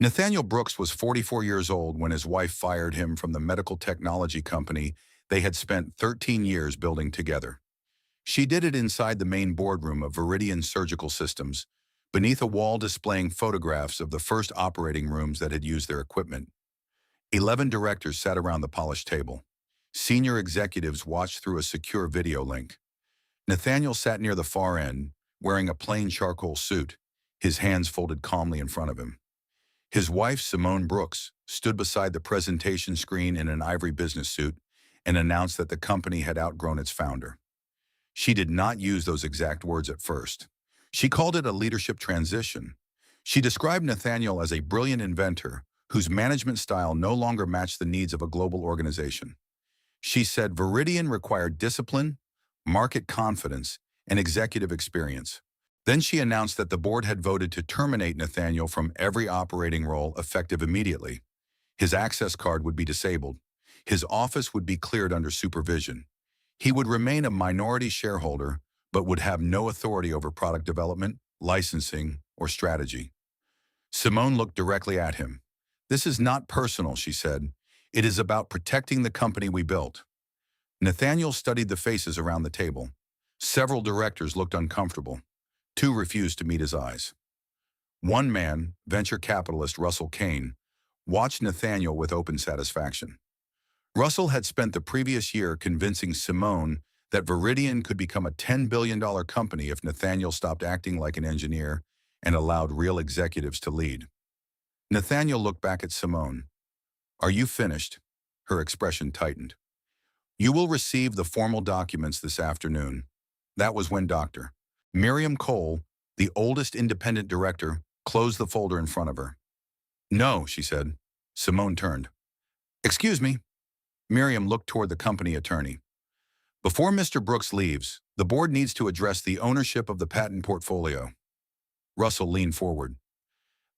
Nathaniel Brooks was 44 years old when his wife fired him from the medical technology company they had spent 13 years building together. She did it inside the main boardroom of Viridian Surgical Systems, beneath a wall displaying photographs of the first operating rooms that had used their equipment. 11 directors sat around the polished table. Senior executives watched through a secure video link. Nathaniel sat near the far end, wearing a plain charcoal suit, his hands folded calmly in front of him. His wife, Simone Brooks, stood beside the presentation screen in an ivory business suit and announced that the company had outgrown its founder. She did not use those exact words at first. She called it a leadership transition. She described Nathaniel as a brilliant inventor whose management style no longer matched the needs of a global organization. She said Viridian required discipline, market confidence, and executive experience. Then she announced that the board had voted to terminate Nathaniel from every operating role effective immediately. His access card would be disabled. His office would be cleared under supervision. He would remain a minority shareholder, but would have no authority over product development, licensing, or strategy. Simone looked directly at him. "This is not personal," she said. "It is about protecting the company we built." Nathaniel studied the faces around the table. Several directors looked uncomfortable. Two refused to meet his eyes. One man, venture capitalist Russell Kane, watched Nathaniel with open satisfaction. Russell had spent the previous year convincing Simone that Viridian could become a $10 billion company if Nathaniel stopped acting like an engineer and allowed real executives to lead. Nathaniel looked back at Simone. "Are you finished?" Her expression tightened. "You will receive the formal documents this afternoon." That was when Dr. Miriam Cole, the oldest independent director, closed the folder in front of her. "No," she said. Simone turned. "Excuse me." Miriam looked toward the company attorney. "Before Mr. Brooks leaves, the board needs to address the ownership of the patent portfolio." Russell leaned forward.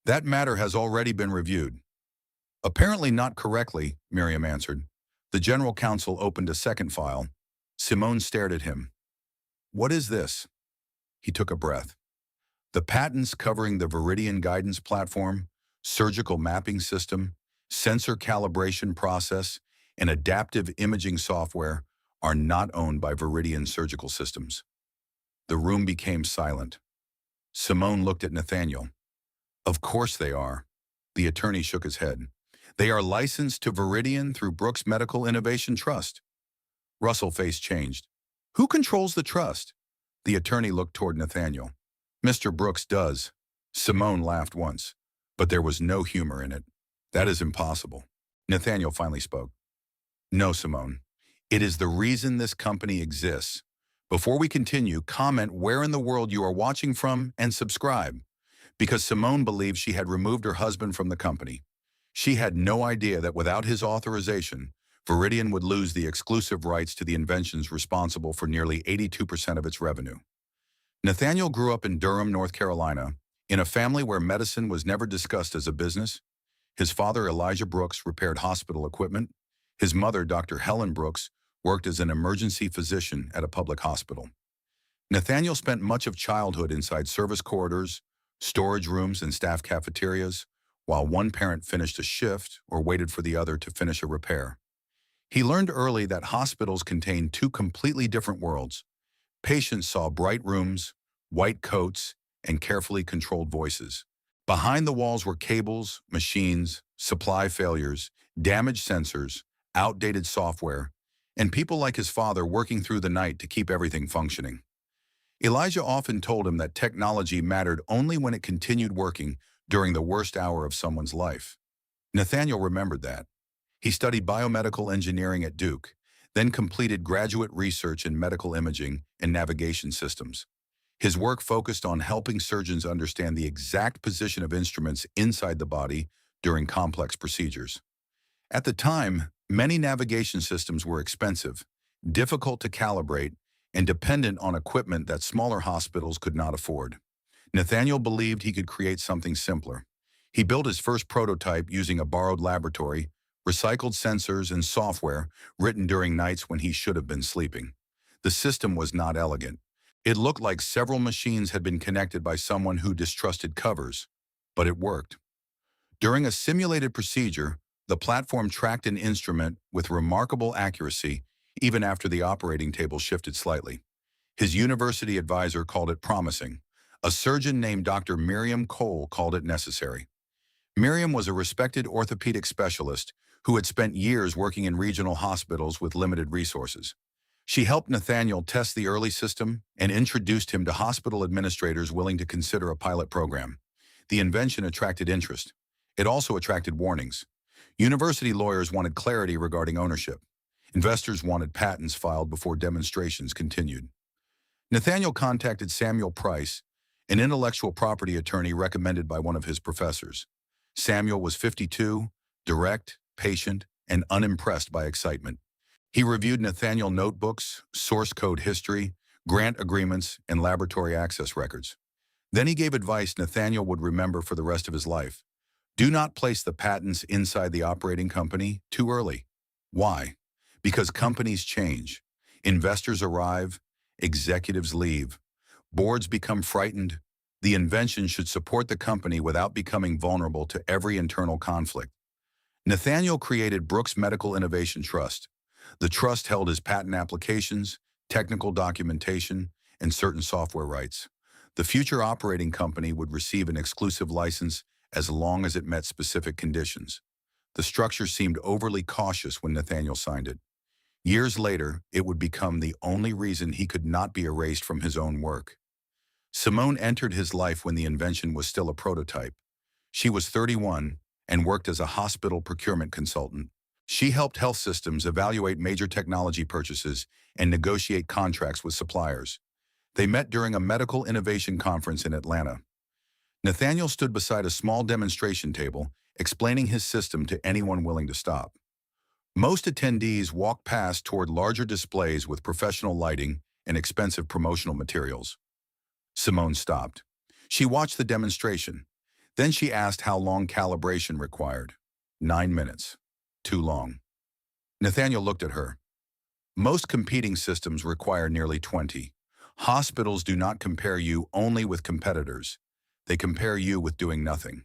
"That matter has already been reviewed." "Apparently not correctly," Miriam answered. The general counsel opened a second file. Simone stared at him. "What is this?" He took a breath. "The patents covering the Viridian guidance platform, surgical mapping system, sensor calibration process, and adaptive imaging software are not owned by Viridian Surgical Systems." The room became silent. Simone looked at Nathaniel. "Of course they are." The attorney shook his head. "They are licensed to Viridian through Brooks Medical Innovation Trust." Russell's face changed. "Who controls the trust?" The attorney looked toward Nathaniel. "Mr. Brooks does." Simone laughed once, but there was no humor in it. "That is impossible." Nathaniel finally spoke. "No, Simone. It is the reason this company exists. Before we continue, comment where in the world you are watching from and subscribe." Because Simone believed she had removed her husband from the company. She had no idea that without his authorization, Viridian would lose the exclusive rights to the inventions responsible for nearly 82% of its revenue. Nathaniel grew up in Durham, North Carolina, in a family where medicine was never discussed as a business. His father, Elijah Brooks, repaired hospital equipment. His mother, Dr. Helen Brooks, worked as an emergency physician at a public hospital. Nathaniel spent much of childhood inside service corridors, storage rooms, and staff cafeterias, while one parent finished a shift or waited for the other to finish a repair. He learned early that hospitals contained two completely different worlds. Patients saw bright rooms, white coats, and carefully controlled voices. Behind the walls were cables, machines, supply failures, damaged sensors, outdated software, and people like his father working through the night to keep everything functioning. Elijah often told him that technology mattered only when it continued working during the worst hour of someone's life. Nathaniel remembered that. He studied biomedical engineering at Duke, then completed graduate research in medical imaging and navigation systems. His work focused on helping surgeons understand the exact position of instruments inside the body during complex procedures. At the time, many navigation systems were expensive, difficult to calibrate, and dependent on equipment that smaller hospitals could not afford. Nathaniel believed he could create something simpler. He built his first prototype using a borrowed laboratory, recycled sensors and software written during nights when he should have been sleeping. The system was not elegant. It looked like several machines had been connected by someone who distrusted covers, but it worked. During a simulated procedure, the platform tracked an instrument with remarkable accuracy even after the operating table shifted slightly. His university advisor called it promising. A surgeon named Dr. Miriam Cole called it necessary. Miriam was a respected orthopedic specialist who had spent years working in regional hospitals with limited resources. She helped Nathaniel test the early system and introduced him to hospital administrators willing to consider a pilot program. The invention attracted interest. It also attracted warnings. University lawyers wanted clarity regarding ownership. Investors wanted patents filed before demonstrations continued. Nathaniel contacted Samuel Price, an intellectual property attorney recommended by one of his professors. Samuel was 52, direct, patient, and unimpressed by excitement. He reviewed Nathaniel notebooks, source code history, grant agreements, and laboratory access records. Then he gave advice Nathaniel would remember for the rest of his life. Do not place the patents inside the operating company too early. Why? Because companies change. Investors arrive, executives leave. Boards become frightened. The invention should support the company without becoming vulnerable to every internal conflict. Nathaniel created Brooks Medical Innovation Trust. The trust held his patent applications, technical documentation, and certain software rights. The future operating company would receive an exclusive license as long as it met specific conditions. The structure seemed overly cautious when Nathaniel signed it. Years later, it would become the only reason he could not be erased from his own work. Simone entered his life when the invention was still a prototype. She was 31 and worked as a hospital procurement consultant. She helped health systems evaluate major technology purchases and negotiate contracts with suppliers. They met during a medical innovation conference in Atlanta. Nathaniel stood beside a small demonstration table, explaining his system to anyone willing to stop. Most attendees walked past toward larger displays with professional lighting and expensive promotional materials. Simone stopped. She watched the demonstration. Then she asked how long calibration required. 9 minutes. Too long. Nathaniel looked at her. Most competing systems require nearly 20. Hospitals do not compare you only with competitors. They compare you with doing nothing.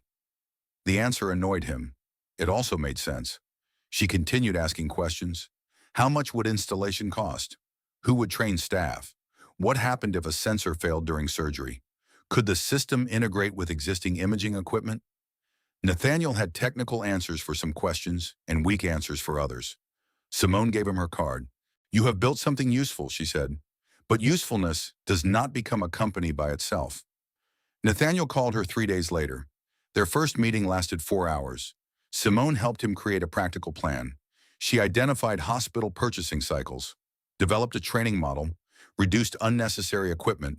The answer annoyed him. It also made sense. She continued asking questions. How much would installation cost? Who would train staff? What happened if a sensor failed during surgery? Could the system integrate with existing imaging equipment? Nathaniel had technical answers for some questions and weak answers for others. Simone gave him her card. You have built something useful, she said. But usefulness does not become a company by itself. Nathaniel called her 3 days later. Their first meeting lasted 4 hours. Simone helped him create a practical plan. She identified hospital purchasing cycles, developed a training model, reduced unnecessary equipment,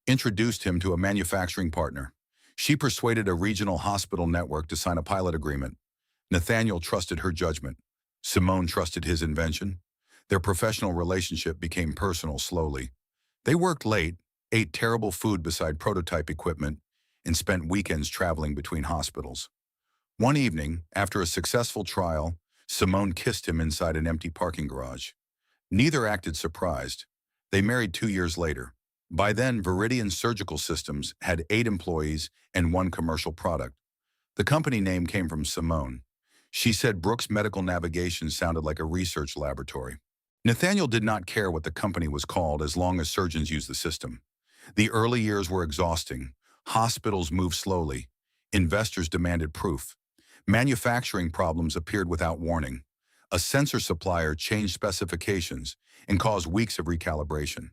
introduced him to a manufacturing partner. She persuaded a regional hospital network to sign a pilot agreement. Nathaniel trusted her judgment. Simone trusted his invention. Their professional relationship became personal slowly. They worked late, ate terrible food beside prototype equipment, and spent weekends traveling between hospitals. One evening, after a successful trial, Simone kissed him inside an empty parking garage. Neither acted surprised. They married 2 years later. By then, Viridian Surgical Systems had 8 employees and 1 commercial product. The company name came from Simone. She said Brooks Medical Navigation sounded like a research laboratory. Nathaniel did not care what the company was called as long as surgeons used the system. The early years were exhausting. Hospitals moved slowly. Investors demanded proof. Manufacturing problems appeared without warning. A sensor supplier changed specifications and caused weeks of recalibration.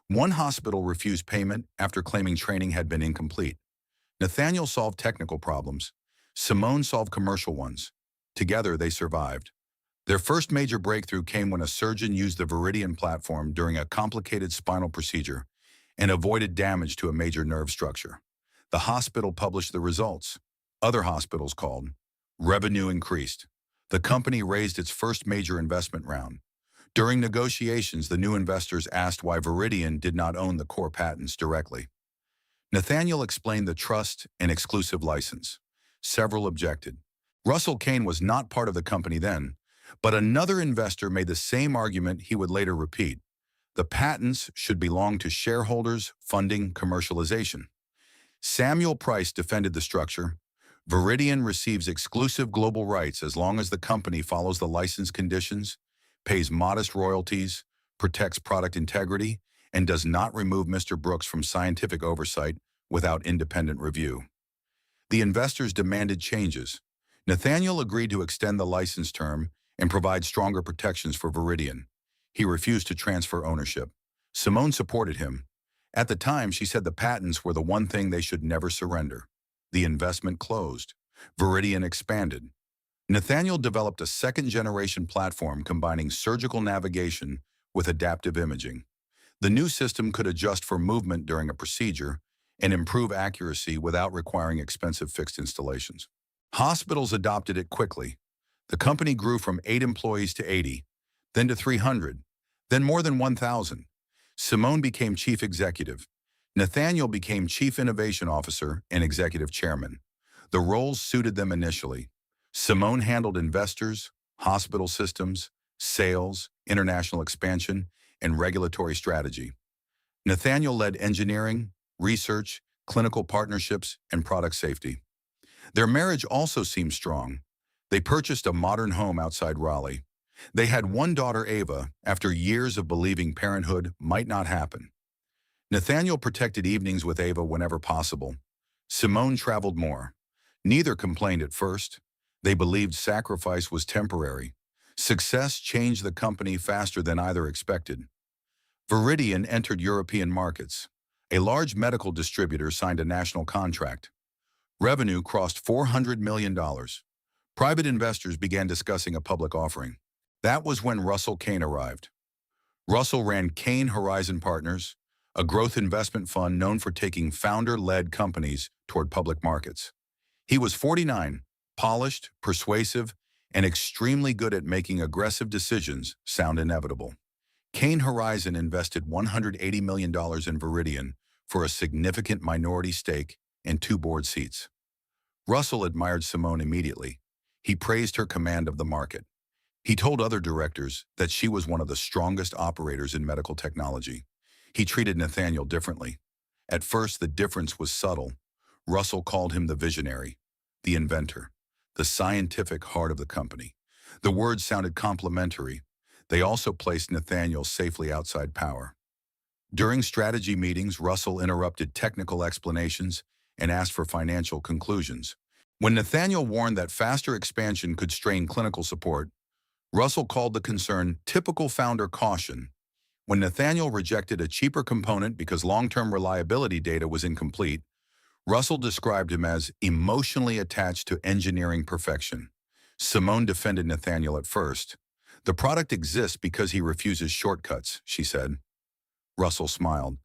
One hospital refused payment after claiming training had been incomplete. Nathaniel solved technical problems. Simone solved commercial ones. Together, they survived. Their first major breakthrough came when a surgeon used the Viridian platform during a complicated spinal procedure and avoided damage to a major nerve structure. The hospital published the results. Other hospitals called. Revenue increased. The company raised its first major investment round. During negotiations, the new investors asked why Viridian did not own the core patents directly. Nathaniel explained the trust and exclusive license. Several objected. Russell Kane was not part of the company then, but another investor made the same argument he would later repeat. The patents should belong to shareholders funding commercialization. Samuel Price defended the structure. Viridian receives exclusive global rights as long as the company follows the license conditions, pays modest royalties, protects product integrity, and does not remove Mr. Brooks from scientific oversight without independent review. The investors demanded changes. Nathaniel agreed to extend the license term and provide stronger protections for Viridian. He refused to transfer ownership. Simone supported him. At the time, she said the patents were the one thing they should never surrender. The investment closed. Viridian expanded. Nathaniel developed a second-generation platform combining surgical navigation with adaptive imaging. The new system could adjust for movement during a procedure and improve accuracy without requiring expensive fixed installations. Hospitals adopted it quickly. The company grew from 8 employees to 80, then to 300, then more than 1,000. Simone became chief executive. Nathaniel became chief innovation officer and executive chairman. The roles suited them initially. Simone handled investors, hospital systems, sales, international expansion, and regulatory strategy. Nathaniel led engineering, research, clinical partnerships, and product safety. Their marriage also seemed strong. They purchased a modern home outside Raleigh. They had one daughter, Ava, after years of believing parenthood might not happen. Nathaniel protected evenings with Ava whenever possible. Simone traveled more. Neither complained at first. They believed sacrifice was temporary. Success changed the company faster than either expected. Viridian entered European markets. A large medical distributor signed a national contract. Revenue crossed $400 million. Private investors began discussing a public offering. That was when Russell Kane arrived. Russell ran Kane Horizon Partners, a growth investment fund known for taking founder-led companies toward public markets. He was 49, polished, persuasive, and extremely good at making aggressive decisions sound inevitable. Kane Horizon invested $180 million in Viridian for a significant minority stake and 2 board seats. Russell admired Simone immediately. He praised her command of the market. He told other directors that she was one of the strongest operators in medical technology. He treated Nathaniel differently. At first, the difference was subtle. Russell called him the visionary, the inventor, the scientific heart of the company. The words sounded complimentary. They also placed Nathaniel safely outside power. During strategy meetings, Russell interrupted technical explanations and asked for financial conclusions. When Nathaniel warned that faster expansion could strain clinical support, Russell called the concern typical founder caution. When Nathaniel rejected a cheaper component because long-term reliability data was incomplete, Russell described him as emotionally attached to engineering perfection. Simone defended Nathaniel at first. The product exists because he refuses shortcuts, she said. Russell smiled.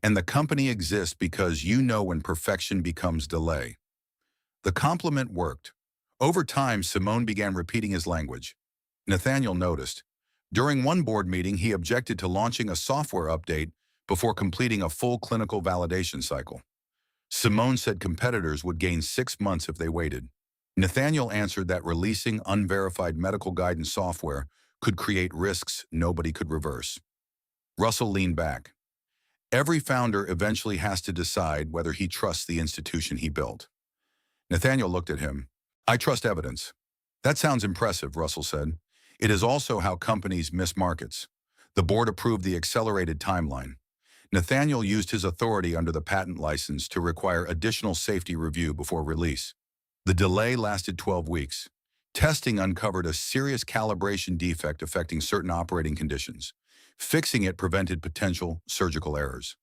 And the company exists because you know when perfection becomes delay. The compliment worked. Over time, Simone began repeating his language. Nathaniel noticed. During one board meeting, he objected to launching a software update before completing a full clinical validation cycle. Simone said competitors would gain 6 months if they waited. Nathaniel answered that releasing unverified medical guidance software could create risks nobody could reverse. Russell leaned back. Every founder eventually has to decide whether he trusts the institution he built. Nathaniel looked at him. I trust evidence. That sounds impressive, Russell said. It is also how companies miss markets. The board approved the accelerated timeline. Nathaniel used his authority under the patent license to require additional safety review before release. The delay lasted 12 weeks. Testing uncovered a serious calibration defect affecting certain operating conditions. Fixing it prevented potential surgical errors.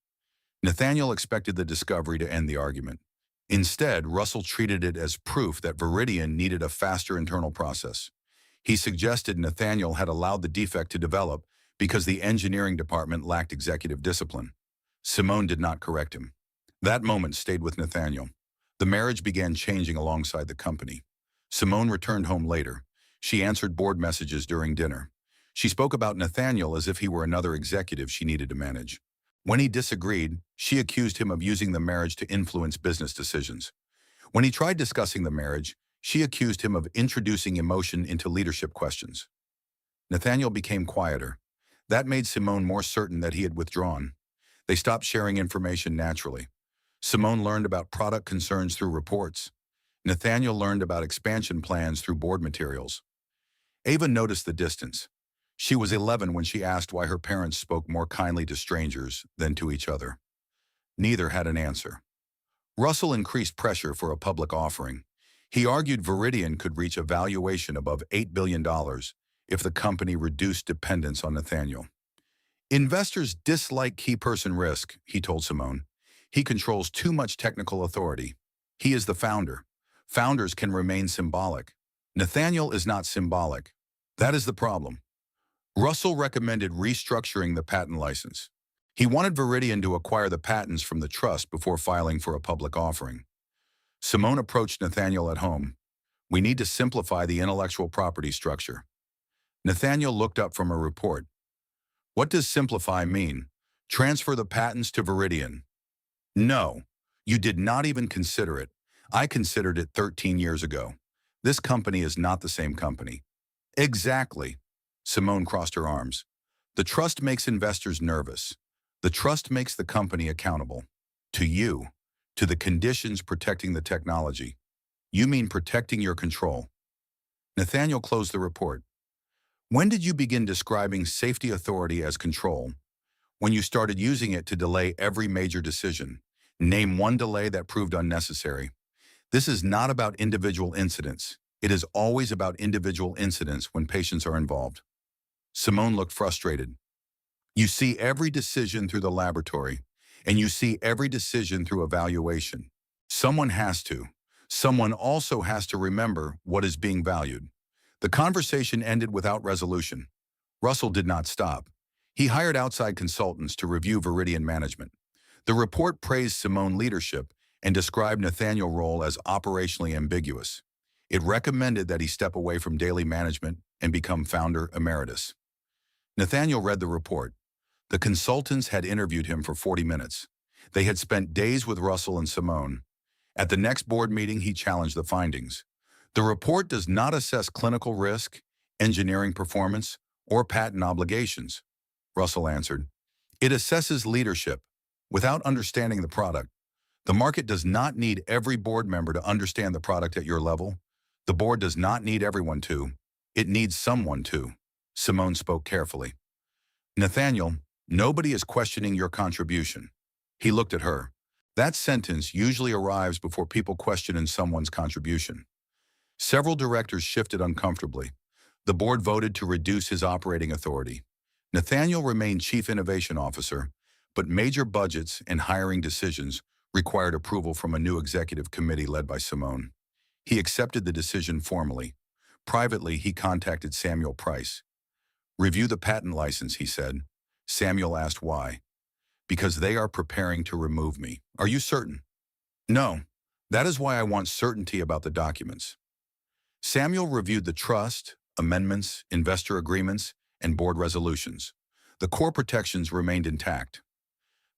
Nathaniel expected the discovery to end the argument. Instead, Russell treated it as proof that Viridian needed a faster internal process. He suggested Nathaniel had allowed the defect to develop because the engineering department lacked executive discipline. Simone did not correct him. That moment stayed with Nathaniel. The marriage began changing alongside the company. Simone returned home later. She answered board messages during dinner. She spoke about Nathaniel as if he were another executive she needed to manage. When he disagreed, she accused him of using the marriage to influence business decisions. When he tried discussing the marriage, she accused him of introducing emotion into leadership questions. Nathaniel became quieter. That made Simone more certain that he had withdrawn. They stopped sharing information naturally. Simone learned about product concerns through reports. Nathaniel learned about expansion plans through board materials. Ava noticed the distance. She was 11 when she asked why her parents spoke more kindly to strangers than to each other. Neither had an answer. Russell increased pressure for a public offering. He argued Viridian could reach a valuation above $8 billion if the company reduced dependence on Nathaniel. Investors dislike key person risk, he told Simone. He controls too much technical authority. He is the founder. Founders can remain symbolic. Nathaniel is not symbolic. That is the problem. Russell recommended restructuring the patent license. He wanted Viridian to acquire the patents from the trust before filing for a public offering. Simone approached Nathaniel at home. We need to simplify the intellectual property structure. Nathaniel looked up from a report. What does simplify mean? Transfer the patents to Viridian. No, you did not even consider it. I considered it 13 years ago. This company is not the same company. Exactly. Simone crossed her arms. The trust makes investors nervous. The trust makes the company accountable. To you. To the conditions protecting the technology. You mean protecting your control. Nathaniel closed the report. When did you begin describing safety authority as control? When you started using it to delay every major decision. Name one delay that proved unnecessary. This is not about individual incidents. It is always about individual incidents when patients are involved. Simone looked frustrated. You see every decision through the laboratory, and you see every decision through evaluation. Someone has to. Someone also has to remember what is being valued. The conversation ended without resolution. Russell did not stop. He hired outside consultants to review Viridian management. The report praised Simone's leadership and described Nathaniel's role as operationally ambiguous. It recommended that he step away from daily management and become founder emeritus. Nathaniel read the report. The consultants had interviewed him for 40 minutes. They had spent days with Russell and Simone. At the next board meeting, he challenged the findings. The report does not assess clinical risk, engineering performance, or patent obligations, Russell answered. It assesses leadership. Without understanding the product, the market does not need every board member to understand the product at your level. The board does not need everyone to. It needs someone to. Simone spoke carefully. Nathaniel, nobody is questioning your contribution. He looked at her. That sentence usually arrives before people question someone's contribution. Several directors shifted uncomfortably. The board voted to reduce his operating authority. Nathaniel remained Chief Innovation Officer, but major budgets and hiring decisions required approval from a new executive committee led by Simone. He accepted the decision formally. Privately, he contacted Samuel Price. Review the patent license, he said. Samuel asked why. Because they are preparing to remove me. Are you certain? No. That is why I want certainty about the documents. Samuel reviewed the trust, amendments, investor agreements, and board resolutions. The core protections remained intact.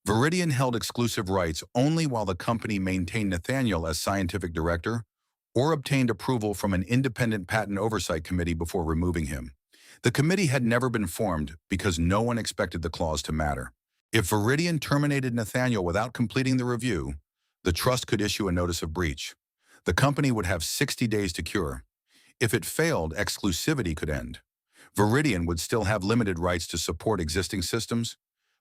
Viridian held exclusive rights only while the company maintained Nathaniel as scientific director or obtained approval from an independent patent oversight committee before removing him. The committee had never been formed because no one expected the clause to matter. If Viridian terminated Nathaniel without completing the review, the trust could issue a notice of breach. The company would have 60 days to cure. If it failed, exclusivity could end. Viridian would still have limited rights to support existing systems,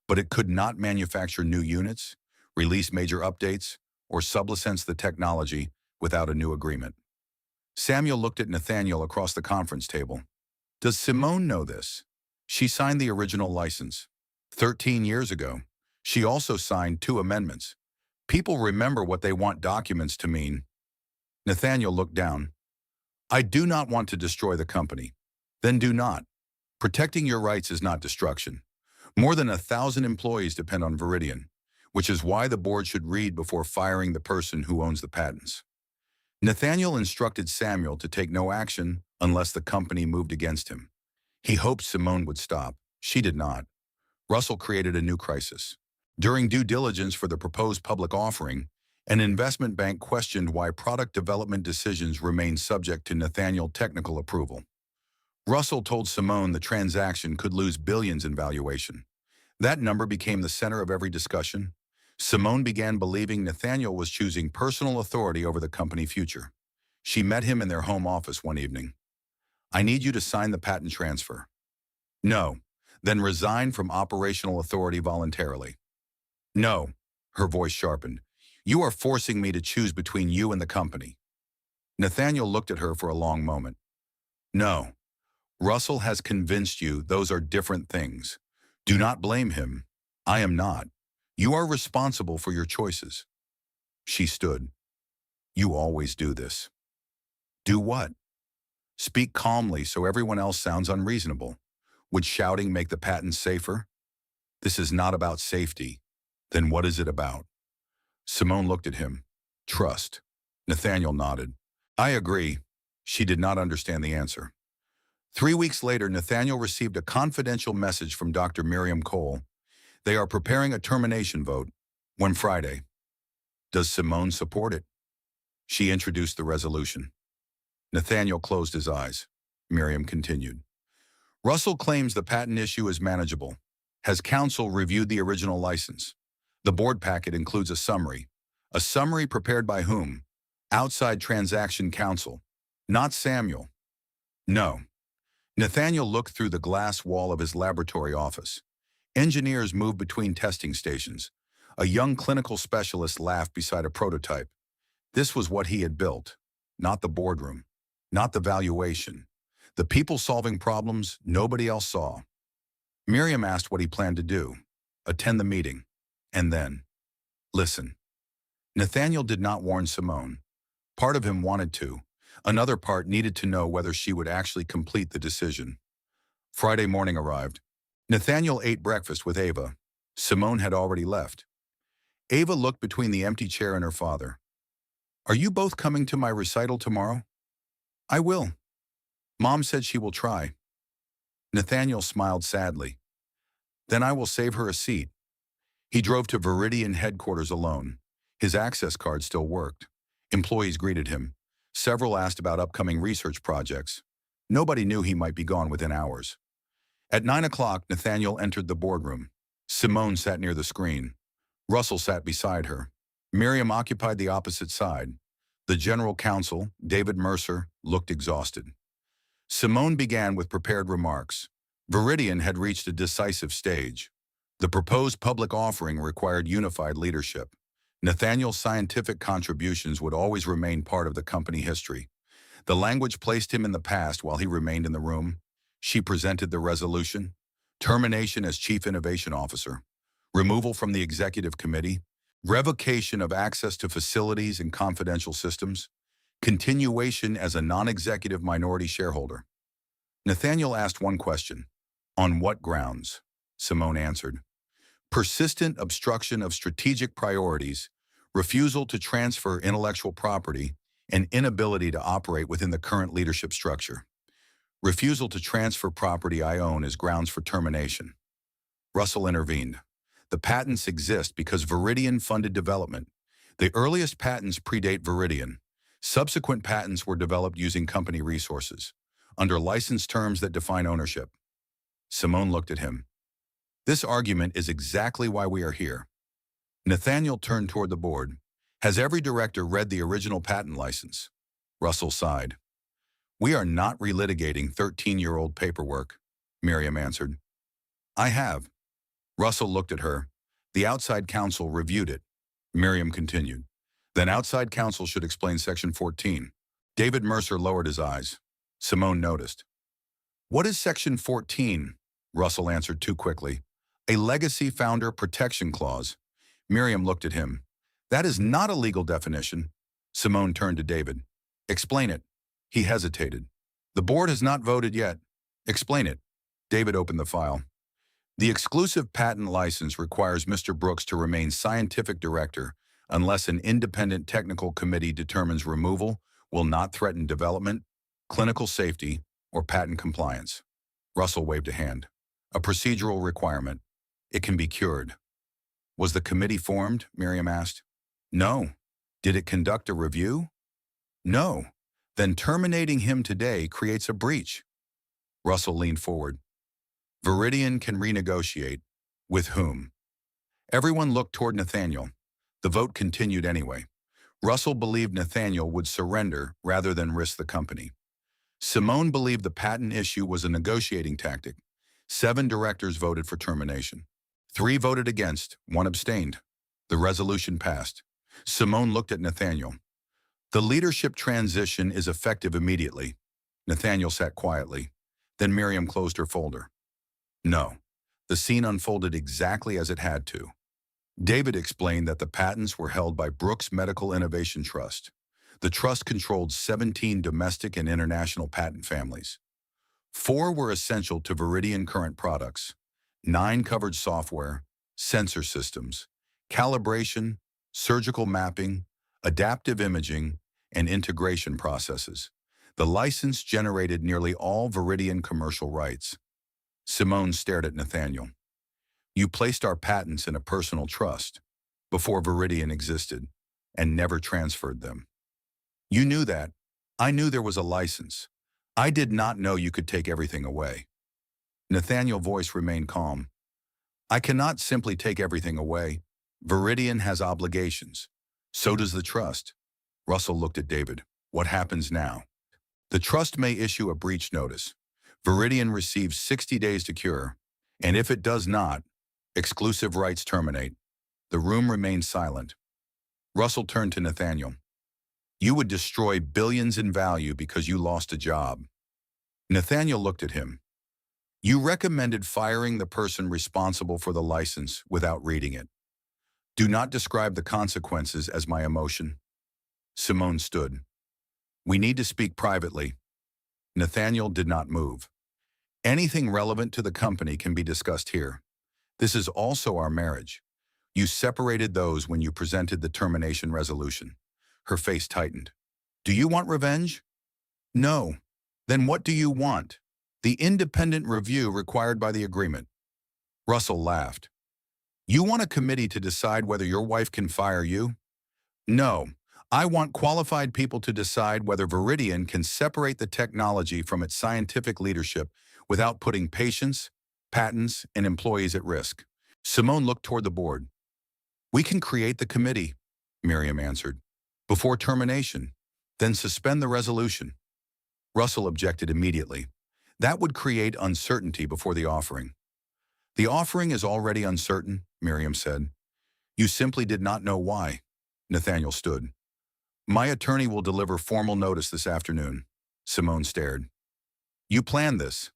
but it could not manufacture new units, release major updates, or sublicense the technology without a new agreement. Samuel looked at Nathaniel across the conference table. Does Simone know this? She signed the original license. 13 years ago. She also signed 2 amendments. People remember what they want documents to mean. Nathaniel looked down. I do not want to destroy the company. Then do not. Protecting your rights is not destruction. More than 1,000 employees depend on Viridian, which is why the board should read before firing the person who owns the patents. Nathaniel instructed Samuel to take no action unless the company moved against him. He hoped Simone would stop. She did not. Russell created a new crisis. During due diligence for the proposed public offering, an investment bank questioned why product development decisions remained subject to Nathaniel's technical approval. Russell told Simone the transaction could lose billions in valuation. That number became the center of every discussion. Simone began believing Nathaniel was choosing personal authority over the company future. She met him in their home office one evening. I need you to sign the patent transfer. No. Then resign from operational authority voluntarily. No. Her voice sharpened. You are forcing me to choose between you and the company. Nathaniel looked at her for a long moment. No. Russell has convinced you those are different things. Do not blame him. I am not. You are responsible for your choices. She stood. You always do this. Do what? Speak calmly so everyone else sounds unreasonable. Would shouting make the patent safer? This is not about safety. Then what is it about? Simone looked at him. Trust. Nathaniel nodded. I agree. She did not understand the answer. 3 weeks later, Nathaniel received a confidential message from Dr. Miriam Cole. They are preparing a termination vote. When Friday. Does Simone support it? She introduced the resolution. Nathaniel closed his eyes. Miriam continued. Russell claims the patent issue is manageable. Has counsel reviewed the original license? The board packet includes a summary. A summary prepared by whom? Outside transaction counsel. Not Samuel. No. Nathaniel looked through the glass wall of his laboratory office. Engineers moved between testing stations. A young clinical specialist laughed beside a prototype. This was what he had built. Not the boardroom. Not the valuation. The people solving problems nobody else saw. Miriam asked what he planned to do. Attend the meeting. And then. Listen. Nathaniel did not warn Simone. Part of him wanted to. Another part needed to know whether she would actually complete the decision. Friday morning arrived. Nathaniel ate breakfast with Ava. Simone had already left. Ava looked between the empty chair and her father. Are you both coming to my recital tomorrow? I will. Mom said she will try. Nathaniel smiled sadly. Then I will save her a seat. He drove to Viridian headquarters alone. His access card still worked. Employees greeted him. Several asked about upcoming research projects. Nobody knew he might be gone within hours. At 9 o'clock, Nathaniel entered the boardroom. Simone sat near the screen. Russell sat beside her. Miriam occupied the opposite side. The general counsel, David Mercer, looked exhausted. Simone began with prepared remarks. Viridian had reached a decisive stage. The proposed public offering required unified leadership. Nathaniel's scientific contributions would always remain part of the company history. The language placed him in the past while he remained in the room. She presented the resolution. Termination as Chief Innovation Officer. Removal from the Executive Committee. Revocation of access to facilities and confidential systems. Continuation as a non-executive minority shareholder. Nathaniel asked one question. On what grounds? Simone answered. Persistent obstruction of strategic priorities, refusal to transfer intellectual property, and inability to operate within the current leadership structure. Refusal to transfer property I own is grounds for termination. Russell intervened. The patents exist because Viridian funded development. The earliest patents predate Viridian. Subsequent patents were developed using company resources, under license terms that define ownership. Simone looked at him. This argument is exactly why we are here. Nathaniel turned toward the board. Has every director read the original patent license? Russell sighed. We are not relitigating 13-year-old paperwork, Miriam answered. I have. Russell looked at her. The outside counsel reviewed it. Miriam continued. Then outside counsel should explain Section 14. David Mercer lowered his eyes. Simone noticed. What is Section 14? Russell answered too quickly. A legacy founder protection clause. Miriam looked at him. That is not a legal definition. Simone turned to David. Explain it. He hesitated. The board has not voted yet. Explain it. David opened the file. The exclusive patent license requires Mr. Brooks to remain scientific director unless an independent technical committee determines removal will not threaten development, clinical safety, or patent compliance. Russell waved a hand. A procedural requirement. It can be cured. Was the committee formed? Miriam asked. No. Did it conduct a review? No. Then terminating him today creates a breach. Russell leaned forward. Viridian can renegotiate. With whom? Everyone looked toward Nathaniel. The vote continued anyway. Russell believed Nathaniel would surrender rather than risk the company. Simone believed the patent issue was a negotiating tactic. 7 directors voted for termination. 3 voted against, 1 abstained. The resolution passed. Simone looked at Nathaniel. The leadership transition is effective immediately. Nathaniel sat quietly. Then Miriam closed her folder. No. The scene unfolded exactly as it had to. David explained that the patents were held by Brooks Medical Innovation Trust. The trust controlled 17 domestic and international patent families. 4 were essential to Viridian current products. 9 covered software, sensor systems, calibration, surgical mapping, adaptive imaging, and integration processes. The license generated nearly all Viridian commercial rights. Simone stared at Nathaniel. You placed our patents in a personal trust before Viridian existed and never transferred them. You knew that. I knew there was a license. I did not know you could take everything away. Nathaniel's voice remained calm. I cannot simply take everything away. Viridian has obligations. So does the trust. Russell looked at David. What happens now? The trust may issue a breach notice. Viridian receives 60 days to cure, and if it does not, exclusive rights terminate. The room remained silent. Russell turned to Nathaniel. You would destroy billions in value because you lost a job. Nathaniel looked at him. You recommended firing the person responsible for the license without reading it. Do not describe the consequences as my emotion. Simone stood. We need to speak privately. Nathaniel did not move. Anything relevant to the company can be discussed here. This is also our marriage. You separated those when you presented the termination resolution. Her face tightened. Do you want revenge? No. Then what do you want? The independent review required by the agreement. Russell laughed. You want a committee to decide whether your wife can fire you? No. I want qualified people to decide whether Viridian can separate the technology from its scientific leadership without putting patients, patents, and employees at risk. Simone looked toward the board. We can create the committee, Miriam answered, before termination, then suspend the resolution. Russell objected immediately. That would create uncertainty before the offering. The offering is already uncertain, Miriam said. You simply did not know why. Nathaniel stood. My attorney will deliver formal notice this afternoon. Simone stared. You planned this.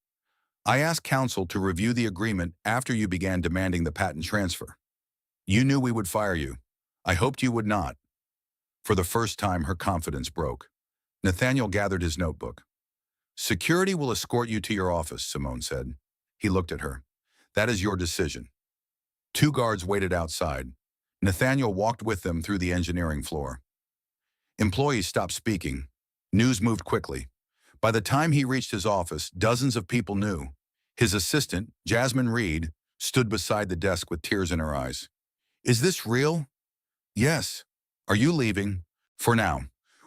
I asked counsel to review the agreement after you began demanding the patent transfer. You knew we would fire you. I hoped you would not. For the first time, her confidence broke. Nathaniel gathered his notebook. Security will escort you to your office, Simone said. He looked at her. That is your decision. 2 guards waited outside. Nathaniel walked with them through the engineering floor. Employees stopped speaking. News moved quickly. By the time he reached his office, dozens of people knew. His assistant, Jasmine Reed, stood beside the desk with tears in her eyes. Is this real? Yes. Are you leaving? For now.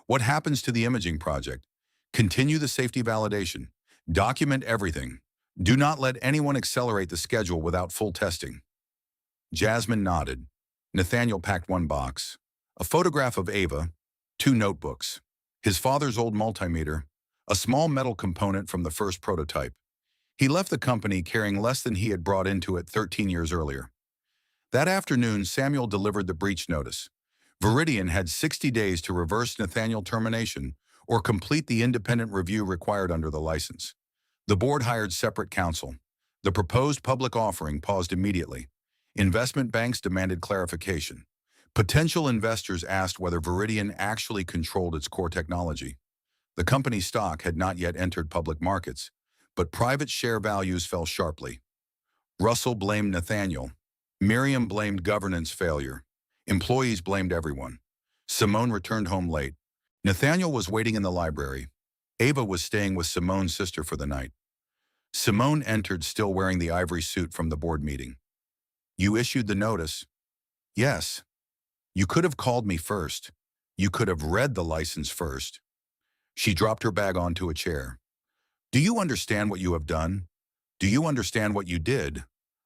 What happens to the imaging project? Continue the safety validation. Document everything. Do not let anyone accelerate the schedule without full testing. Jasmine nodded. Nathaniel packed 1 box. A photograph of Ava, 2 notebooks, his father's old multimeter, a small metal component from the first prototype. He left the company carrying less than he had brought into it 13 years earlier. That afternoon, Samuel delivered the breach notice. Viridian had 60 days to reverse Nathaniel termination or complete the independent review required under the license. The board hired separate counsel. The proposed public offering paused immediately. Investment banks demanded clarification. Potential investors asked whether Viridian actually controlled its core technology. The company's stock had not yet entered public markets, but private share values fell sharply. Russell blamed Nathaniel. Miriam blamed governance failure. Employees blamed everyone. Simone returned home late. Nathaniel was waiting in the library. Ava was staying with Simone's sister for the night. Simone entered still wearing the ivory suit from the board meeting. You issued the notice? Yes. You could have called me first. You could have read the license first. She dropped her bag onto a chair. Do you understand what you have done? Do you understand what you did?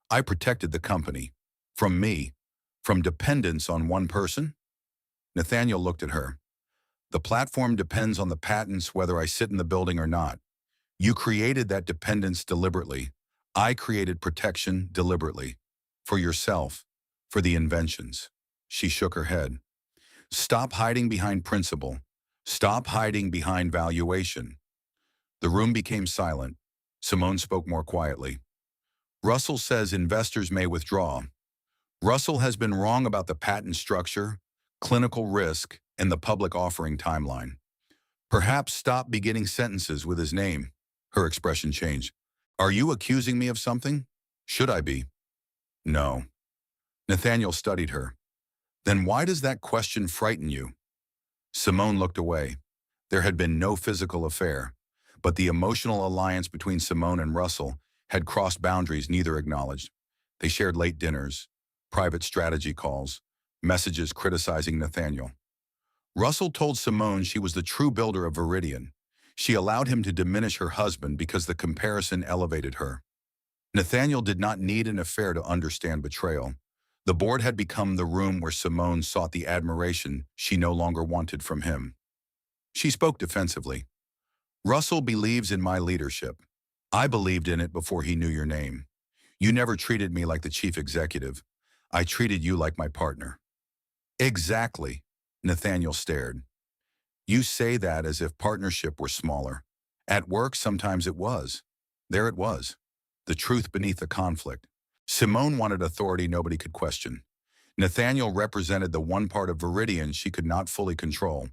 I protected the company. From me. From dependence on one person? Nathaniel looked at her. The platform depends on the patents whether I sit in the building or not. You created that dependence deliberately. I created protection deliberately. For yourself, for the inventions. She shook her head. Stop hiding behind principle. Stop hiding behind valuation. The room became silent. Simone spoke more quietly. Russell says investors may withdraw. Russell has been wrong about the patent structure, clinical risk, and the public offering timeline. Perhaps stop beginning sentences with his name. Her expression changed. Are you accusing me of something? Should I be? No. Nathaniel studied her. Then why does that question frighten you? Simone looked away. There had been no physical affair, but the emotional alliance between Simone and Russell had crossed boundaries neither acknowledged. They shared late dinners, private strategy calls, messages criticizing Nathaniel. Russell told Simone she was the true builder of Viridian. She allowed him to diminish her husband because the comparison elevated her. Nathaniel did not need an affair to understand betrayal. The board had become the room where Simone sought the admiration she no longer wanted from him. She spoke defensively. Russell believes in my leadership. I believed in it before he knew your name. You never treated me like the chief executive. I treated you like my partner. Exactly, Nathaniel stared. You say that as if partnership were smaller. At work, sometimes it was. There it was. The truth beneath the conflict. Simone wanted authority nobody could question. Nathaniel represented the one part of Viridian she could not fully control.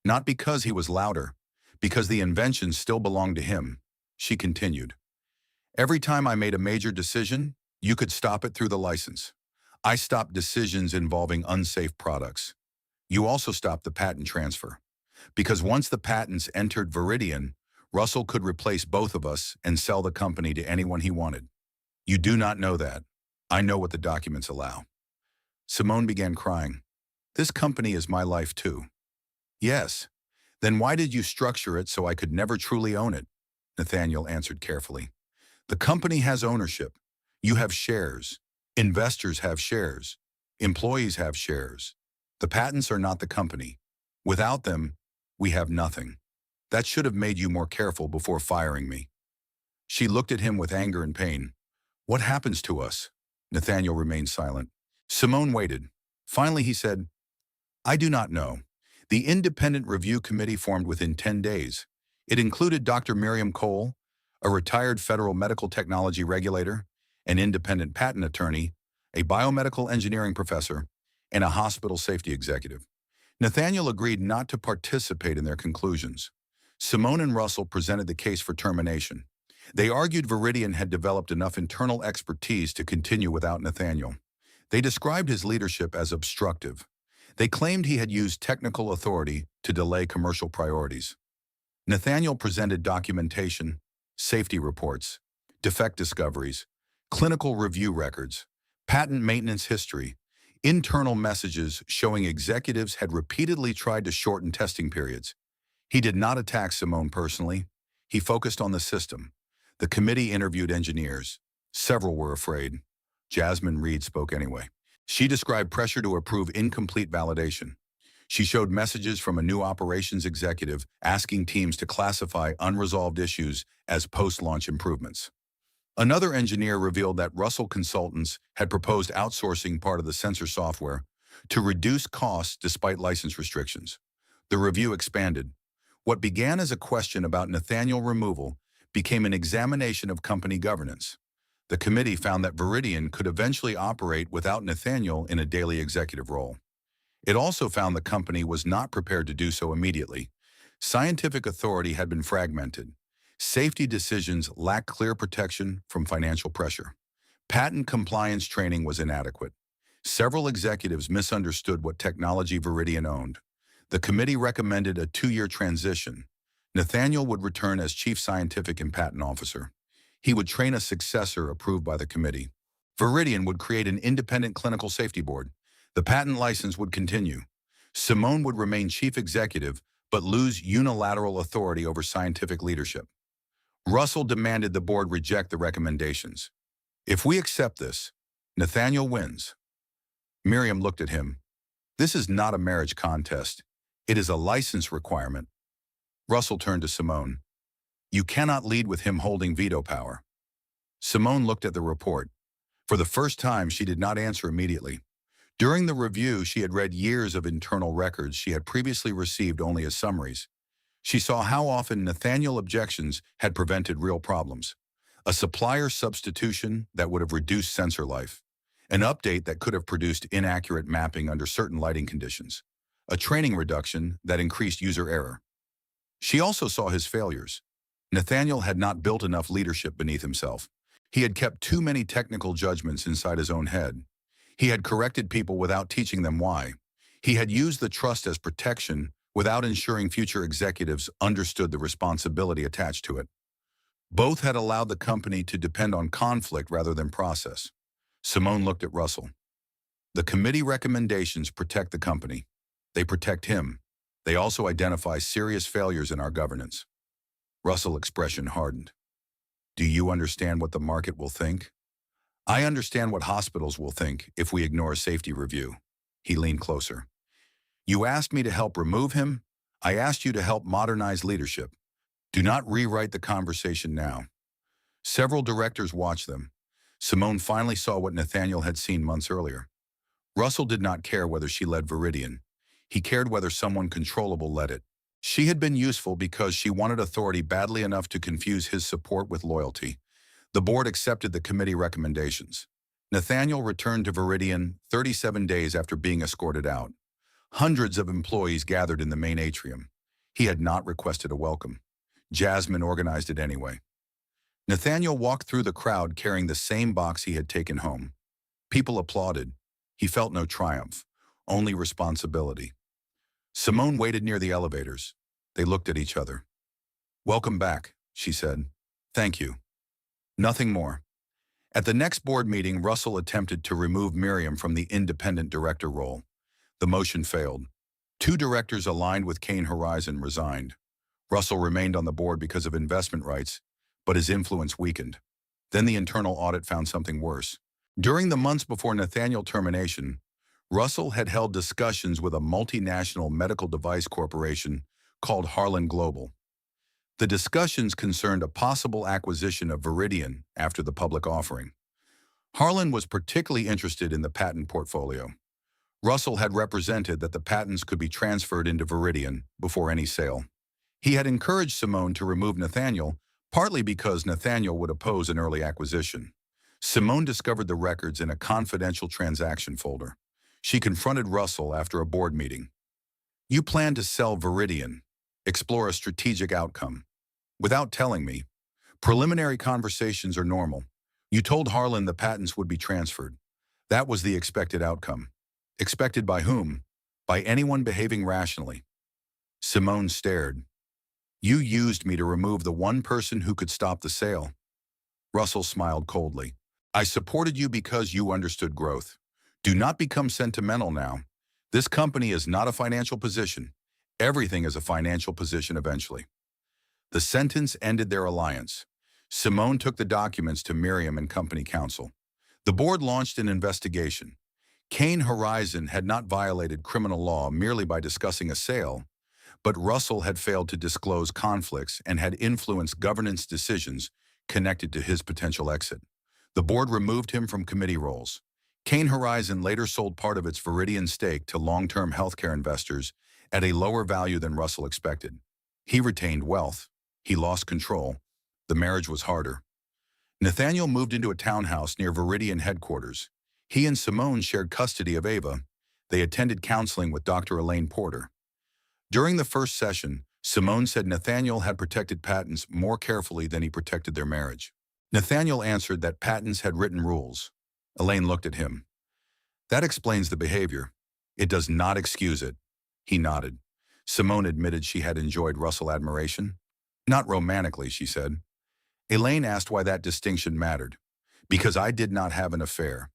Not because he was louder, because the inventions still belonged to him. She continued. Every time I made a major decision, you could stop it through the license. I stopped decisions involving unsafe products. You also stopped the patent transfer. Because once the patents entered Viridian, Russell could replace both of us and sell the company to anyone he wanted. You do not know that. I know what the documents allow. Simone began crying. This company is my life too. Yes. Then why did you structure it so I could never truly own it? Nathaniel answered carefully. The company has ownership. You have shares. Investors have shares. Employees have shares. The patents are not the company. Without them, we have nothing. That should have made you more careful before firing me. She looked at him with anger and pain. What happens to us? Nathaniel remained silent. Simone waited. Finally, he said, I do not know. The independent review committee formed within 10 days. It included Dr. Miriam Cole, a retired federal medical technology regulator, an independent patent attorney, a biomedical engineering professor, and a hospital safety executive. Nathaniel agreed not to participate in their conclusions. Simone and Russell presented the case for termination. They argued Viridian had developed enough internal expertise to continue without Nathaniel. They described his leadership as obstructive. They claimed he had used technical authority to delay commercial priorities. Nathaniel presented documentation, safety reports, defect discoveries, clinical review records, patent maintenance history, internal messages showing executives had repeatedly tried to shorten testing periods. He did not attack Simone personally. He focused on the system. The committee interviewed engineers. Several were afraid. Jasmine Reed spoke anyway. She described pressure to approve incomplete validation. She showed messages from a new operations executive asking teams to classify unresolved issues as post-launch improvements. Another engineer revealed that Russell Consultants had proposed outsourcing part of the sensor software to reduce costs despite license restrictions. The review expanded. What began as a question about Nathaniel removal became an examination of company governance. The committee found that Viridian could eventually operate without Nathaniel in a daily executive role. It also found the company was not prepared to do so immediately. Scientific authority had been fragmented. Safety decisions lacked clear protection from financial pressure. Patent compliance training was inadequate. Several executives misunderstood what technology Viridian owned. The committee recommended a 2-year transition. Nathaniel would return as Chief Scientific and Patent Officer. He would train a successor approved by the committee. Viridian would create an independent clinical safety board. The patent license would continue. Simone would remain chief executive, but lose unilateral authority over scientific leadership. Russell demanded the board reject the recommendations. If we accept this, Nathaniel wins. Miriam looked at him. This is not a marriage contest. It is a license requirement. Russell turned to Simone. You cannot lead with him holding veto power. Simone looked at the report. For the first time, she did not answer immediately. During the review, she had read years of internal records she had previously received only as summaries. She saw how often Nathaniel objections had prevented real problems. A supplier substitution that would have reduced sensor life. An update that could have produced inaccurate mapping under certain lighting conditions. A training reduction that increased user error. She also saw his failures. Nathaniel had not built enough leadership beneath himself. He had kept too many technical judgments inside his own head. He had corrected people without teaching them why. He had used the trust as protection without ensuring future executives understood the responsibility attached to it. Both had allowed the company to depend on conflict rather than process. Simone looked at Russell. The committee recommendations protect the company. They protect him. They also identify serious failures in our governance. Russell's expression hardened. Do you understand what the market will think? I understand what hospitals will think if we ignore a safety review. He leaned closer. You asked me to help remove him. I asked you to help modernize leadership. Do not rewrite the conversation now. Several directors watched them. Simone finally saw what Nathaniel had seen months earlier. Russell did not care whether she led Viridian. He cared whether someone controllable led it. She had been useful because she wanted authority badly enough to confuse his support with loyalty. The board accepted the committee recommendations. Nathaniel returned to Viridian 37 days after being escorted out. Hundreds of employees gathered in the main atrium. He had not requested a welcome. Jasmine organized it anyway. Nathaniel walked through the crowd carrying the same box he had taken home. People applauded. He felt no triumph, only responsibility. Simone waited near the elevators. They looked at each other. Welcome back, she said. Thank you. Nothing more. At the next board meeting, Russell attempted to remove Miriam from the independent director role. The motion failed. 2 directors aligned with Kane Horizon resigned. Russell remained on the board because of investment rights, but his influence weakened. Then the internal audit found something worse. During the months before Nathaniel's termination, Russell had held discussions with a multinational medical device corporation called Harlan Global. The discussions concerned a possible acquisition of Viridian after the public offering. Harlan was particularly interested in the patent portfolio. Russell had represented that the patents could be transferred into Viridian before any sale. He had encouraged Simone to remove Nathaniel, partly because Nathaniel would oppose an early acquisition. Simone discovered the records in a confidential transaction folder. She confronted Russell after a board meeting. You plan to sell Viridian, explore a strategic outcome. Without telling me, preliminary conversations are normal. You told Harlan the patents would be transferred. That was the expected outcome. Expected by whom? By anyone behaving rationally. Simone stared. You used me to remove the one person who could stop the sale. Russell smiled coldly. I supported you because you understood growth. Do not become sentimental now. This company is not a financial position. Everything is a financial position eventually. The sentence ended their alliance. Simone took the documents to Miriam and company counsel. The board launched an investigation. Kane Horizon had not violated criminal law merely by discussing a sale, but Russell had failed to disclose conflicts and had influenced governance decisions connected to his potential exit. The board removed him from committee roles. Kane Horizon later sold part of its Viridian stake to long-term healthcare investors at a lower value than Russell expected. He retained wealth. He lost control. The marriage was harder. Nathaniel moved into a townhouse near Viridian headquarters. He and Simone shared custody of Ava. They attended counseling with Dr. Elaine Porter. During the first session, Simone said Nathaniel had protected patents more carefully than he protected their marriage. Nathaniel answered that patents had written rules. Elaine looked at him. That explains the behavior. It does not excuse it. He nodded. Simone admitted she had enjoyed Russell's admiration. Not romantically, she said. Elaine asked why that distinction mattered. Because I did not have an affair.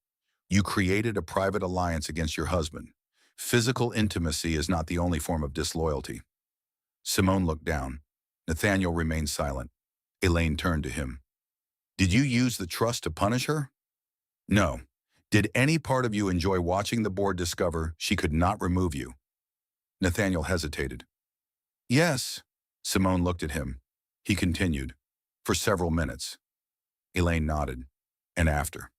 You created a private alliance against your husband. Physical intimacy is not the only form of disloyalty. Simone looked down. Nathaniel remained silent. Elaine turned to him. Did you use the trust to punish her? No. Did any part of you enjoy watching the board discover she could not remove you? Nathaniel hesitated. Yes. Simone looked at him. He continued. For several minutes. Elaine nodded. And after.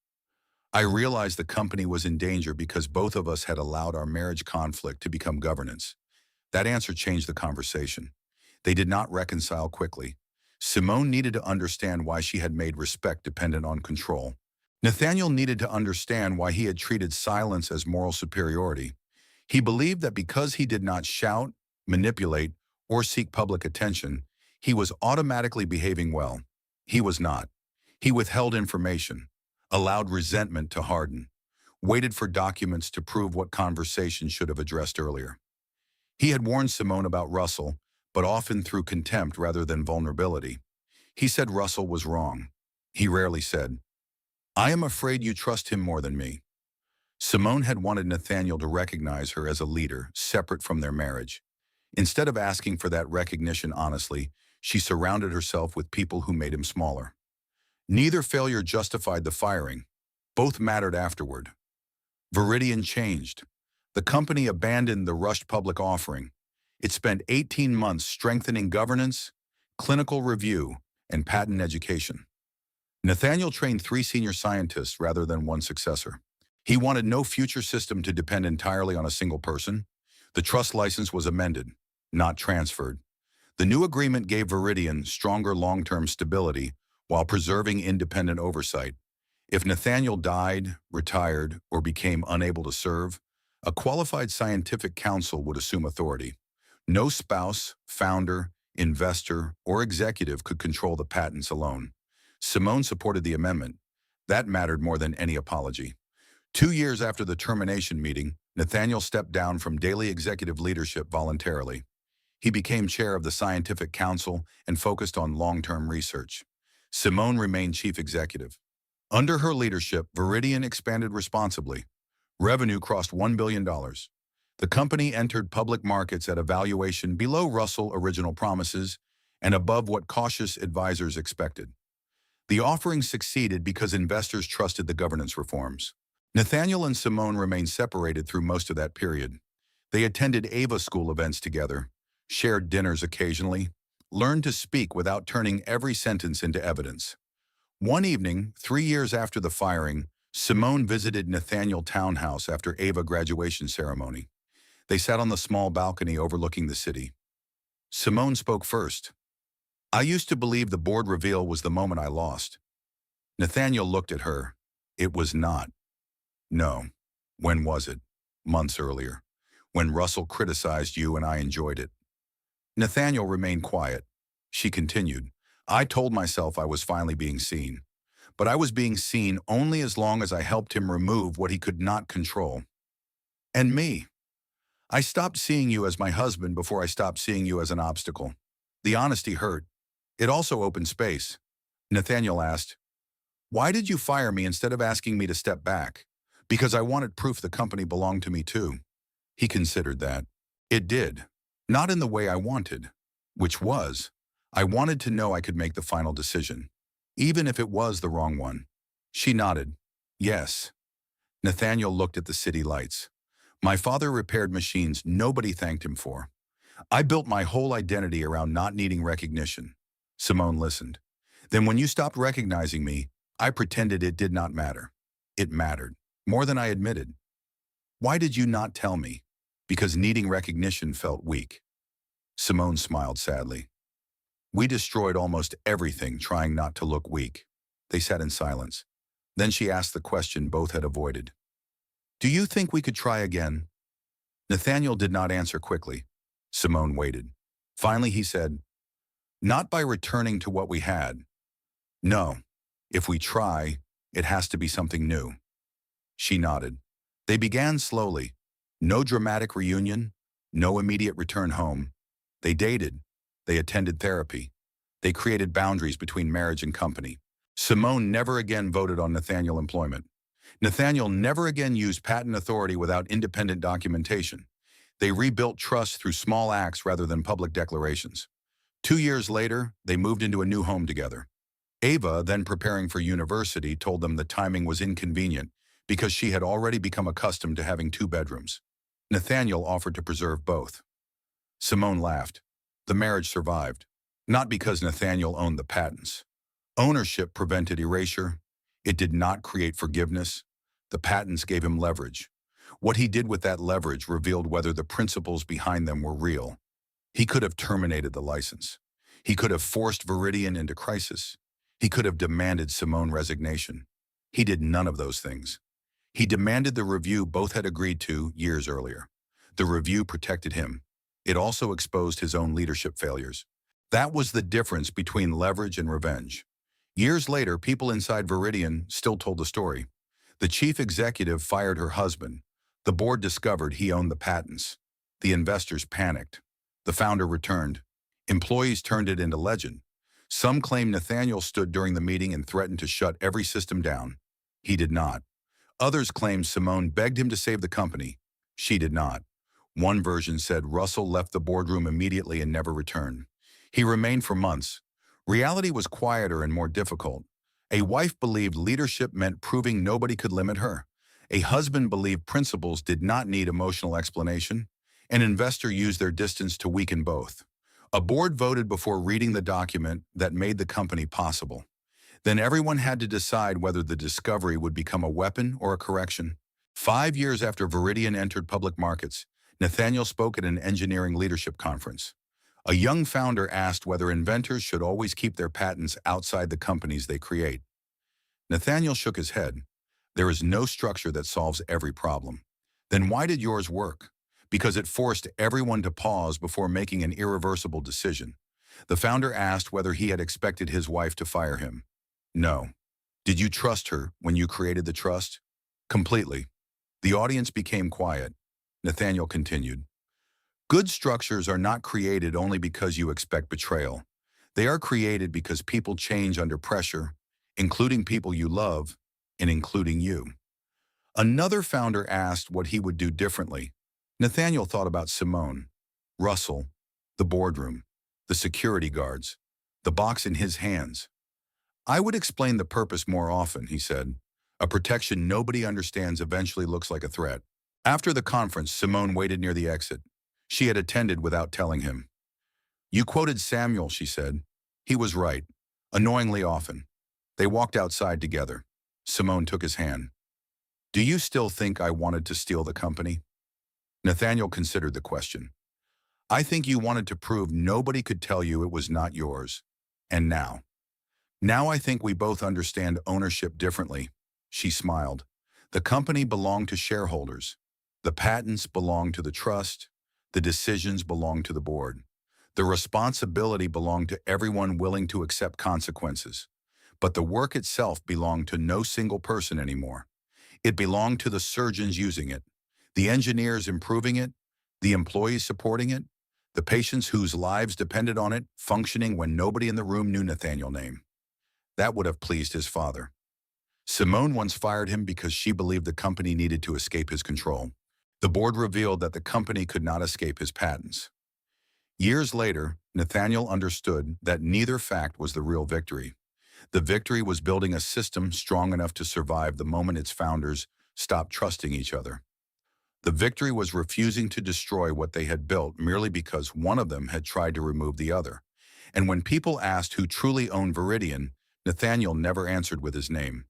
I realized the company was in danger because both of us had allowed our marriage conflict to become governance. That answer changed the conversation. They did not reconcile quickly. Simone needed to understand why she had made respect dependent on control. Nathaniel needed to understand why he had treated silence as moral superiority. He believed that because he did not shout, manipulate, or seek public attention, he was automatically behaving well. He was not. He withheld information, allowed resentment to harden, waited for documents to prove what conversation should have addressed earlier. He had warned Simone about Russell, but often through contempt rather than vulnerability. He said Russell was wrong. He rarely said, I am afraid you trust him more than me. Simone had wanted Nathaniel to recognize her as a leader, separate from their marriage. Instead of asking for that recognition honestly, she surrounded herself with people who made him smaller. Neither failure justified the firing. Both mattered afterward. Viridian changed. The company abandoned the rushed public offering. It spent 18 months strengthening governance, clinical review, and patent education. Nathaniel trained 3 senior scientists rather than one successor. He wanted no future system to depend entirely on a single person. The trust license was amended, not transferred. The new agreement gave Viridian stronger long-term stability while preserving independent oversight. If Nathaniel died, retired, or became unable to serve, a qualified scientific council would assume authority. No spouse, founder, investor, or executive could control the patents alone. Simone supported the amendment. That mattered more than any apology. 2 years after the termination meeting, Nathaniel stepped down from daily executive leadership voluntarily. He became chair of the scientific council and focused on long-term research. Simone remained chief executive. Under her leadership, Viridian expanded responsibly. Revenue crossed $1 billion. The company entered public markets at a valuation below Russell's original promises and above what cautious advisors expected. The offering succeeded because investors trusted the governance reforms. Nathaniel and Simone remained separated through most of that period. They attended Ava school events together, shared dinners occasionally, learned to speak without turning every sentence into evidence. One evening, 3 years after the firing, Simone visited Nathaniel's townhouse after Ava graduation ceremony. They sat on the small balcony overlooking the city. Simone spoke first. I used to believe the board reveal was the moment I lost. Nathaniel looked at her. It was not. No. When was it? Months earlier. When Russell criticized you and I enjoyed it. Nathaniel remained quiet. She continued. I told myself I was finally being seen. But I was being seen only as long as I helped him remove what he could not control. And me. I stopped seeing you as my husband before I stopped seeing you as an obstacle. The honesty hurt. It also opened space. Nathaniel asked, why did you fire me instead of asking me to step back? Because I wanted proof the company belonged to me too. He considered that. It did. Not in the way I wanted, which was, I wanted to know I could make the final decision, even if it was the wrong one. She nodded. Yes. Nathaniel looked at the city lights. My father repaired machines nobody thanked him for. I built my whole identity around not needing recognition. Simone listened. Then when you stopped recognizing me, I pretended it did not matter. It mattered, more than I admitted. Why did you not tell me? Because needing recognition felt weak. Simone smiled sadly. We destroyed almost everything trying not to look weak. They sat in silence. Then she asked the question both had avoided. Do you think we could try again? Nathaniel did not answer quickly. Simone waited. Finally he said, not by returning to what we had. No, if we try, it has to be something new. She nodded. They began slowly. No dramatic reunion, no immediate return home. They dated. They attended therapy. They created boundaries between marriage and company. Simone never again voted on Nathaniel employment. Nathaniel never again used patent authority without independent documentation. They rebuilt trust through small acts rather than public declarations. 2 years later, they moved into a new home together. Ava, then preparing for university, told them the timing was inconvenient because she had already become accustomed to having two bedrooms. Nathaniel offered to preserve both. Simone laughed. The marriage survived, not because Nathaniel owned the patents. Ownership prevented erasure. It did not create forgiveness. The patents gave him leverage. What he did with that leverage revealed whether the principles behind them were real. He could have terminated the license. He could have forced Viridian into crisis. He could have demanded Simone resignation. He did none of those things. He demanded the review both had agreed to years earlier. The review protected him. It also exposed his own leadership failures. That was the difference between leverage and revenge. Years later, people inside Viridian still told the story. The chief executive fired her husband. The board discovered he owned the patents. The investors panicked. The founder returned. Employees turned it into legend. Some claim Nathaniel stood during the meeting and threatened to shut every system down. He did not. Others claimed Simone begged him to save the company. She did not. One version said Russell left the boardroom immediately and never returned. He remained for months. Reality was quieter and more difficult. A wife believed leadership meant proving nobody could limit her. A husband believed principles did not need emotional explanation. An investor used their distance to weaken both. A board voted before reading the document that made the company possible. Then everyone had to decide whether the discovery would become a weapon or a correction. 5 years after Viridian entered public markets, Nathaniel spoke at an engineering leadership conference. A young founder asked whether inventors should always keep their patents outside the companies they create. Nathaniel shook his head. There is no structure that solves every problem. Then why did yours work? Because it forced everyone to pause before making an irreversible decision. The founder asked whether he had expected his wife to fire him. No. Did you trust her when you created the trust? Completely. The audience became quiet. Nathaniel continued. Good structures are not created only because you expect betrayal. They are created because people change under pressure, including people you love, and including you. Another founder asked what he would do differently. Nathaniel thought about Simone, Russell, the boardroom, the security guards, the box in his hands. I would explain the purpose more often, he said. A protection nobody understands eventually looks like a threat. After the conference, Simone waited near the exit. She had attended without telling him. You quoted Samuel, she said. He was right, annoyingly often. They walked outside together. Simone took his hand. Do you still think I wanted to steal the company? Nathaniel considered the question. I think you wanted to prove nobody could tell you it was not yours. And now? Now I think we both understand ownership differently. She smiled. The company belonged to shareholders. The patents belonged to the trust. The decisions belonged to the board. The responsibility belonged to everyone willing to accept consequences. But the work itself belonged to no single person anymore. It belonged to the surgeons using it, the engineers improving it, the employees supporting it, the patients whose lives depended on it functioning when nobody in the room knew Nathaniel's name. That would have pleased his father. Simone once fired him because she believed the company needed to escape his control. The board revealed that the company could not escape his patents. Years later, Nathaniel understood that neither fact was the real victory. The victory was building a system strong enough to survive the moment its founders stopped trusting each other. The victory was refusing to destroy what they had built merely because one of them had tried to remove the other. And when people asked who truly owned Viridian, Nathaniel never answered with his name.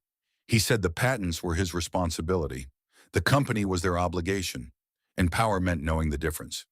He said the patents were his responsibility. The company was their obligation, and power meant knowing the difference.